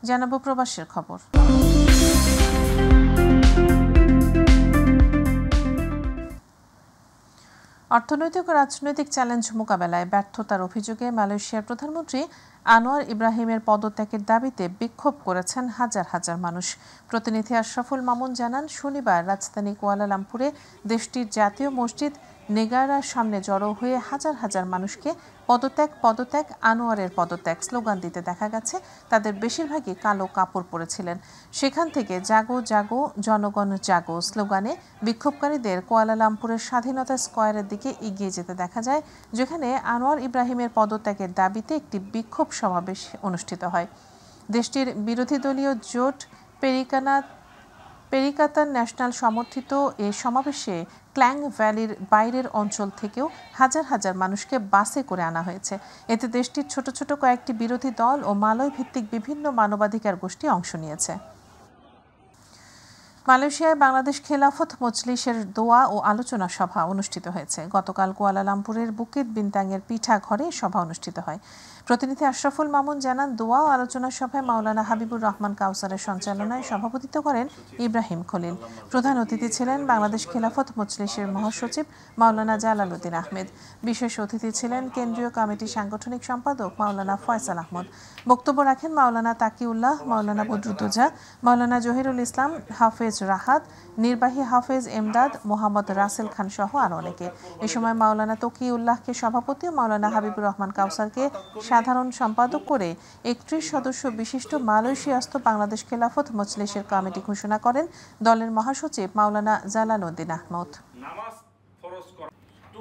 জানাবো প্রবাসের খবর। অর্থনৈতিক ও রাজনৈতিক চ্যালেঞ্জ মোকাবেলায় ব্যর্থতার অভিযোগে মালয়েশিয়ার প্রধানমন্ত্রী আনোয়ার ইব্রাহিমের পদত্যাগের দাবিতে বিক্ষোভ করেছেন হাজার হাজার মানুষ। প্রতিনিধি আশরাফুল মামুন জানান, শনিবার রাজধানী কুয়ালালামপুরে দেশটির জাতীয় মসজিদ নেগারার সামনে জড়ো হয়ে হাজার হাজার মানুষকে পদত্যাগ পদত্যাগ আনোয়ারের পদত্যাগ স্লোগান দিতে দেখা গেছে। তাদের বেশিরভাগই কালো কাপড় পরেছিলেন। সেখান থেকে জাগো জাগো জনগণ জাগো স্লোগানে বিক্ষোভকারীদের কুয়ালালামপুরের স্বাধীনতা স্কয়ারের দিকে এগিয়ে যেতে দেখা যায়, যেখানে আনোয়ার ইব্রাহিমের পদত্যাগের দাবিতে একটি বিক্ষোভ সমাবেশ অনুষ্ঠিত হয়। দেশটির বিরোধী দলীয় জোট পেরিকাতান ন্যাশনাল সমর্থিত এ সমাবেশে ক্ল্যাং ভ্যালির বাইরের অঞ্চল থেকেও হাজার হাজার মানুষকে বাসে করে আনা হয়েছে। এতে দেশটির ছোট ছোট কয়েকটি বিরোধী দল ও মালয় ভিত্তিক বিভিন্ন মানবাধিকার গোষ্ঠী অংশ নিয়েছে। মালয়েশিয়ায় বাংলাদেশ খেলাফত মজলিসের দোয়া ও আলোচনা সভা অনুষ্ঠিত হয়েছে। গতকাল কুয়ালালামপুরের বুকিত বিন্তাংয়ের পিঠা ঘরে সভা অনুষ্ঠিত হয়। প্রতিনিধি আশরাফুল মামুন জানান, দোয়া ও আলোচনা সভায় মাওলানা হাবিবুর রহমান কাউসারের সঞ্চালনায় সভাপতিত্ব করেন ইব্রাহিম খলিল। প্রধান অতিথি ছিলেন বাংলাদেশ খেলাফত মজলিসের মহাসচিব মাওলানা জালালউদ্দিন আহমেদ। বিশেষ অতিথি ছিলেন কেন্দ্রীয় কমিটির সাংগঠনিক সম্পাদক মাওলানা ফয়সাল আহমদ। বক্তব্য রাখেন মাওলানা তাকিউল্লাহ, মাওলানা বদরুদ্দোজা, মাওলানা জহিরুল ইসলাম, হাফেজ রাহাত, নির্বাহী হাফেজ এমদাদ, মোহাম্মদ রাসেল খান সহ আরও অনেকে। এ সময় মাওলানা তকিউল্লাহকে সভাপতি ও মাওলানা হাবিবুর রহমান কাউসারকে সাধারণ সম্পাদক করে ৩১ সদস্য বিশিষ্ট মালয়েশিয়াস্থ বাংলাদেশ খেলাফত মজলিসের কমিটি ঘোষণা করেন দলের মহাসচিব মাওলানা জালালউদ্দিন আহমদ।